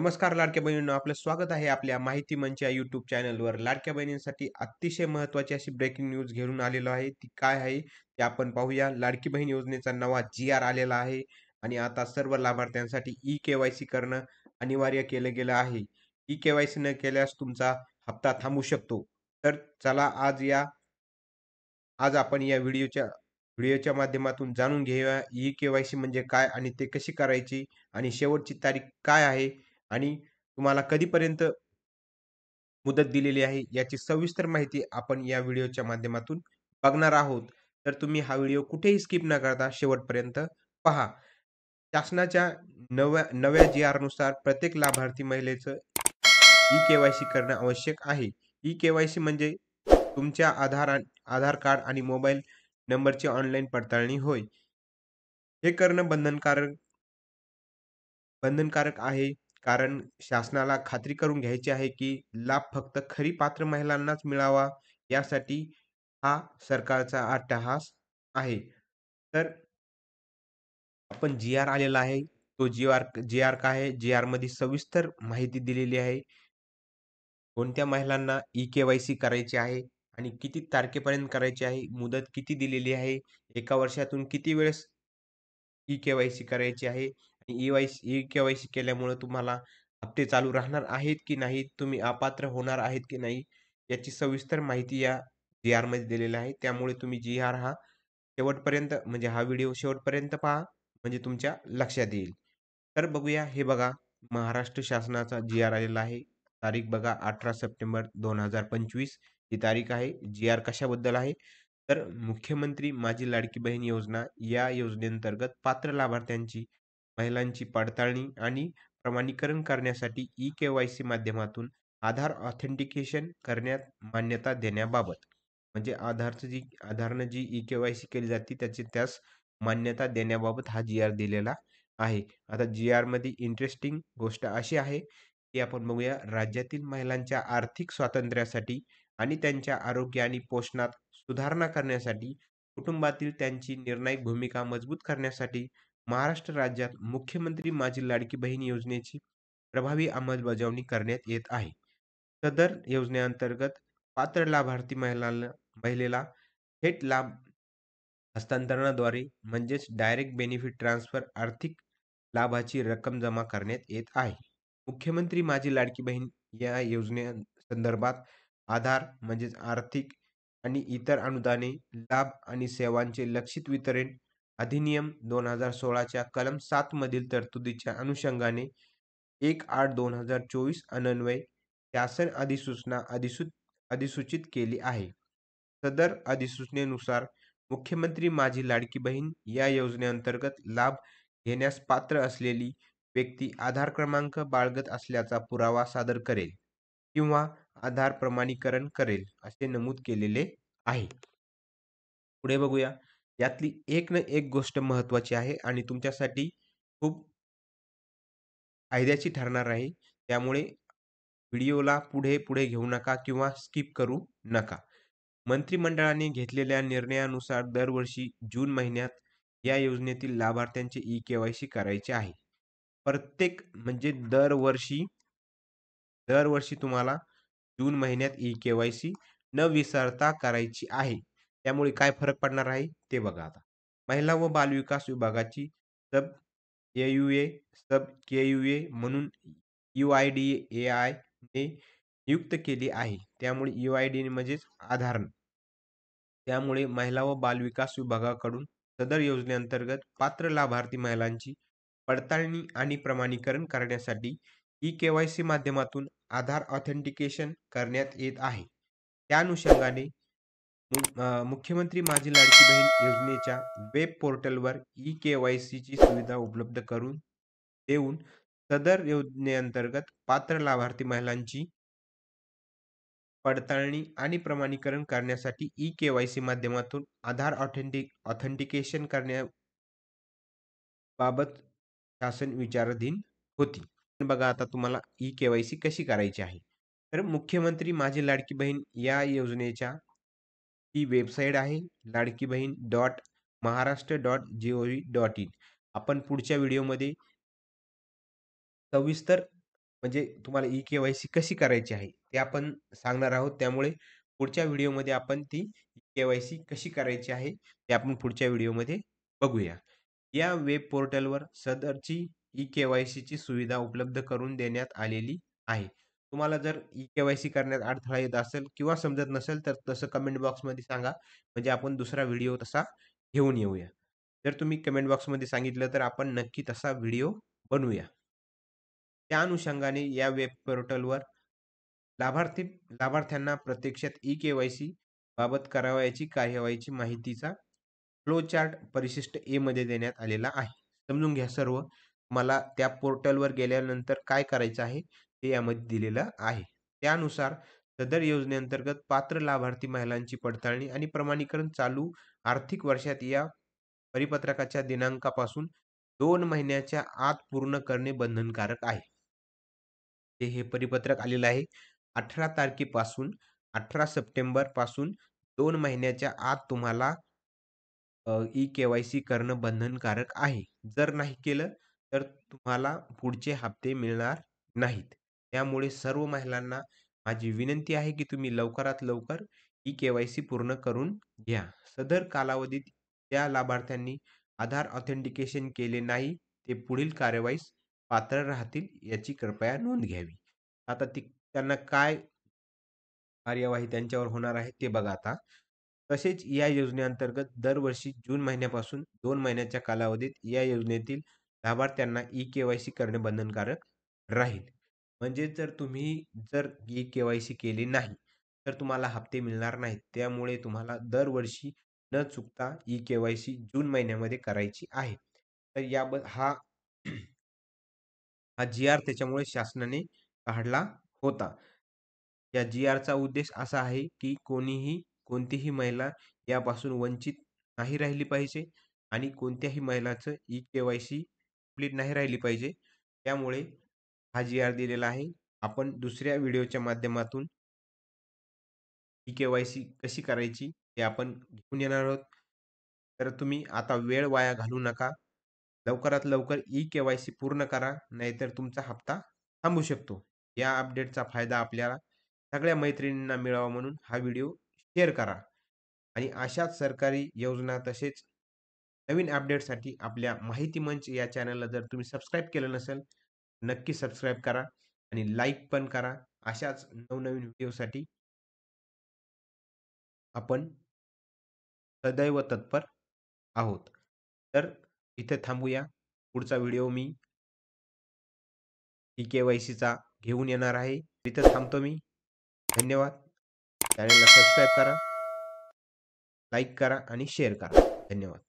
नमस्कार लाडक्या बहिणींनो, आपलं स्वागत आहे आपल्या माहिती मंच या YouTube चॅनलवर. लाडक्या बहिणींसाठी अतिशय महत्त्वाची अशी ब्रेकिंग न्यूज घेऊन आलेलो आहे. ती काय आहे ते आपण पाहूया. लाडकी बहीण योजनेचा नवा जी-आर आलेला आहे आणि आता सर्व लाभार्थ्यांसाठी ई-के-वाय-सी करणं अनिवार्य केलं गेलं आहे. ई-के-वाय-सी न केल्यास तुमचा हप्ता थांबू शकतो. तर चला आज आपण या व्हिडिओच्या माध्यमातून जाणून घेऊया ई-के-वाय-सी म्हणजे काय आणि ते कशी करायची आणि शेवटची तारीख काय आहे आणि तुम्हाला कधीपर्यंत मुदत दिलेली आहे याची सविस्तर माहिती आपण या व्हिडिओच्या माध्यमातून बघणार आहोत. तर तुम्ही हा व्हिडिओ कुठेही स्किप न करता शेवटपर्यंत पहा. शासनाच्या नव्या नव्या जी-आरनुसार प्रत्येक लाभार्थी महिलेचं ई-के-वाय-सी करणं आवश्यक आहे. ई-के-वाय-सी म्हणजे तुमच्या आधार कार्ड आणि मोबाईल नंबरची ऑनलाईन पडताळणी होय. हे करणं बंधनकारक आहे. कारण शासनाला खात्री करून घ्यायची आहे, की लाभ फक्त खरी पात्र महिलांनाच मिळावा यासाठी हा सरकारचा अट्टहास आहे. तर आपण जी-आर आलेला आहे. तो जी-आर काय आहे? जी-आरमध्ये सविस्तर माहिती दिलेली आहे. कोणत्या महिलांना ई-के-वाय-सी करायची आहे आणि किती तारखेपर्यंत करायची आहे, मुदत किती दिलेली आहे, एका वर्षातून किती वेळेस ई-के-वाय-सी करायची आहे आणि ई-के-वाय-सी केल्यामुळं तुम्हाला हप्ते चालू राहणार आहेत की नाहीत, तुम्ही अपात्र होणार आहेत की नाही, याची सविस्तर माहिती या जी-आरमध्ये दिलेली आहे. त्यामुळे तुम्ही जी-आर हा शेवटपर्यंत म्हणजे हा व्हिडिओ शेवटपर्यंत पहा, म्हणजे तुमच्या लक्षात येईल. तर बघूया, हे बघा महाराष्ट्र शासनाचा जी-आर आलेला आहे. तारीख बघा 18 सप्टेंबर 2025 ही तारीख आहे. जी-आर कशाबद्दल आहे? तर मुख्यमंत्री माझी लाडकी बहीण योजना या योजनेअंतर्गत पात्र लाभार्थ्यांची महिलांची पडताळणी आणि प्रमाणीकरण करण्यासाठी ई-के-वाय-सी माध्यमातून आधार ऑथेंटिकेशन करण्यात मान्यता देण्याबाबत. म्हणजे आधारनं जी ई-के-वाय-सी केली जाते त्यास मान्यता देण्याबाबत हा जी-आर दिलेला आहे. आता जी-आरमध्ये इंटरेस्टिंग गोष्ट अशी आहे, की आपण बघूया राज्यातील महिलांच्या आर्थिक स्वातंत्र्यासाठी आणि त्यांच्या आरोग्य आणि पोषणात सुधारणा करण्यासाठी, कुटुंबातील त्यांची निर्णायक भूमिका मजबूत करण्यासाठी महाराष्ट्र राज्यात मुख्यमंत्री माझी लाडकी बहीण योजनेची प्रभावी अंमलबजावणी करण्यात येत आहे. सदर योजनेअंतर्गत पात्र लाभार्थी महिलेला थेट लाभ हस्तांतरणाद्वारे म्हणजेच डायरेक्ट बेनिफिट ट्रान्सफर आर्थिक लाभाची रक्कम जमा करण्यात येत आहे. मुख्यमंत्री माझी लाडकी बहीण या योजनेसंदर्भात आधार म्हणजेच आर्थिक आणि इतर अनुदाने, लाभ आणि सेवांचे लक्षित वितरण अधिनियम 2016च्या कलम 7 मधील तरतुदीच्या अनुषंगाने 1/8/2024 अन्वये शासन अधिसूचित केली आहे. सदर अधिसूचनेनुसार मुख्यमंत्री माझी लाडकी बहीण या योजनेअंतर्गत लाभ घेण्यास पात्र असलेली व्यक्ती आधार क्रमांक बाळगत असल्याचा पुरावा सादर करेल किंवा आधार प्रमाणीकरण करेल असे नमूद केलेले आहे. पुढे बघूया. यातली एक ना एक गोष्ट महत्त्वाची आहे आणि तुमच्यासाठी खूप फायद्याची ठरणार आहे. त्यामुळे व्हिडिओला पुढे घेऊ नका किंवा स्किप करू नका. मंत्रिमंडळाने घेतलेल्या निर्णयानुसार दरवर्षी जून महिन्यात या योजनेतील लाभार्थ्यांचे ई-के-वाय-सी करायचे आहे. प्रत्येक म्हणजे दरवर्षी तुम्हाला जून महिन्यात ई-के-वाय-सी न विसरता करायची आहे. त्यामुळे काय फरक पडणार आहे ते बघा आता. महिला व बालविकास विभागाची सब ए-यू-ए, सब के-यू-ए म्हणून यू-आय-डी-ए-आय ने नियुक्त केली आहे. त्यामुळे यू-आय-डी म्हणजेच आधार. त्यामुळे महिला व बालविकास विभागाकडून सदर योजनेअंतर्गत पात्र लाभार्थी महिलांची पडताळणी आणि प्रमाणीकरण करण्यासाठी ई-के-वाय-सी माध्यमातून आधार ऑथेंटिकेशन करण्यात येत आहे. त्या अनुषंगाने मुख्यमंत्री माझी लाडकी बहीण योजनेच्या वेब पोर्टलवर ई-के-वाय-सीची सुविधा उपलब्ध करून देऊन सदर योजनेअंतर्गत पात्र लाभार्थी महिलांची पडताळणी आणि प्रमाणीकरण करण्यासाठी ई-के-वाय-सी माध्यमातून आधार ऑथेंटिकेशन करण्याबाबत शासन विचाराधीन होती. बघा आता तुम्हाला ई-के-वाय-सी कशी करायची आहे. तर मुख्यमंत्री माझी लाडकी बहीण या योजनेच्या ही वेबसाईट आहे लाडकी बहीण .महाराष्ट्र.gov.in. आपण पुढच्या व्हिडिओमध्ये सविस्तर म्हणजे तुम्हाला ई-के-वाय-सी कशी करायची आहे, ते आपण सांगणार आहोत. त्यामुळे पुढच्या व्हिडिओमध्ये आपण ती के-वाय-सी कशी करायची आहे, ते आपण पुढच्या व्हिडिओमध्ये बघूया. या वेब पोर्टलवर सदरची ई-के-वाय-सीची सुविधा उपलब्ध करून देण्यात आलेली आहे. तुम्हाला जर ई-के-वाय-सी करण्यात अडथळा येत असेल किंवा समजत नसेल, तर तसं कमेंट बॉक्समध्ये सांगा. म्हणजे आपण दुसरा व्हिडिओ तसा घेऊन येऊया. जर तुम्ही कमेंट बॉक्समध्ये सांगितलं, तर आपण नक्की तसा व्हिडिओ बनवूया. त्या अनुषंगाने या वेब पोर्टलवर लाभार्थी लाभार्थ्यांना प्रत्यक्षात ई-के-वाय-सी बाबत करावयाची कार्यवाहीची माहितीचा फ्लो चार्ट परिशिष्ट ए मध्ये देण्यात आलेला आहे. समजून घ्या सर्व. मला त्या पोर्टलवर गेल्यानंतर काय करायचं आहे, ते यामध्ये दिलेलं आहे. त्यानुसार सदर योजनेअंतर्गत पात्र लाभार्थी महिलांची पडताळणी आणि प्रमाणीकरण चालू आर्थिक वर्षात या परिपत्रकाच्या दिनांकापासून 2 महिन्याच्या आत पूर्ण करणे बंधनकारक आहे. हे परिपत्रक आलेलं आहे 18 तारखेपासून 18 सप्टेंबर पासून 2 महिन्याच्या आत तुम्हाला ई-के-वाय-सी करणं बंधनकारक आहे. जर नाही केलं, तर तुम्हाला पुढचे हप्ते मिळणार नाहीत. त्यामुळे सर्व महिलांना माझी विनंती आहे, की तुम्ही लवकरात लवकर ई-के-वाय-सी पूर्ण करून घ्या. सदर कालावधीत त्या लाभार्थ्यांनी आधार ऑथेंटिकेशन केले नाही, ते पुढील कार्यवाहीस पात्र राहतील याची कृपया नोंद घ्यावी. आता त्यांना काय कार्यवाही त्यांच्यावर होणार आहे ते बघा आता. तसेच या योजनेअंतर्गत दरवर्षी जून महिन्यापासून 2 महिन्याच्या कालावधीत या योजनेतील लाभार्थ्यांना ई-के-वाय-सी करणे बंधनकारक राहील. म्हणजे जर ई-के-वाय-सी केली नाही, तर तुम्हाला हप्ते मिळणार नाहीत. त्यामुळे तुम्हाला दरवर्षी न चुकता ई-के-वाय-सी जून महिन्यामध्ये करायची आहे. तर हा जी-आर त्याच्यामुळे शासनाने काढला होता. या जी-आरचा उद्देश असा आहे, की कोणतीही महिला यापासून वंचित नाही राहिली पाहिजे आणि कोणत्याही महिलाचं ई-के-वाय-सी कंप्लीट नाही राहिली पाहिजे. त्यामुळे हा जी-आर दिलेला आहे. आपण दुसऱ्या व्हिडिओच्या माध्यमातून ई-के-वाय-सी कशी करायची ते आपण घेऊन येणार आहोत. तर तुम्ही आता वेळ वाया घालवू नका. लवकरात लवकर ई-के-वाय-सी पूर्ण करा, नाहीतर तुमचा हप्ता थांबू शकतो. या अपडेटचा फायदा आपल्याला सगळ्या मैत्रिणींना मिळावा म्हणून हा व्हिडिओ शेअर करा आणि अशाच सरकारी योजना तसेच नवीन अपडेटसाठी आपल्या माहिती मंच या चॅनलला जर तुम्ही सबस्क्राईब केलं नसेल, नक्की सबस्क्राईब करा आणि लाईक पण करा. अशाच नवनवीन व्हिडिओसाठी आपण सदैव तत्पर आहोत. तर इथे थांबूया. पुढचा व्हिडिओ मी ई-के-वाय-सीचा घेऊन येणार आहे. इथे थांबतो मी. धन्यवाद. चॅनलला सबस्क्राईब करा, लाईक करा आणि शेअर करा. धन्यवाद.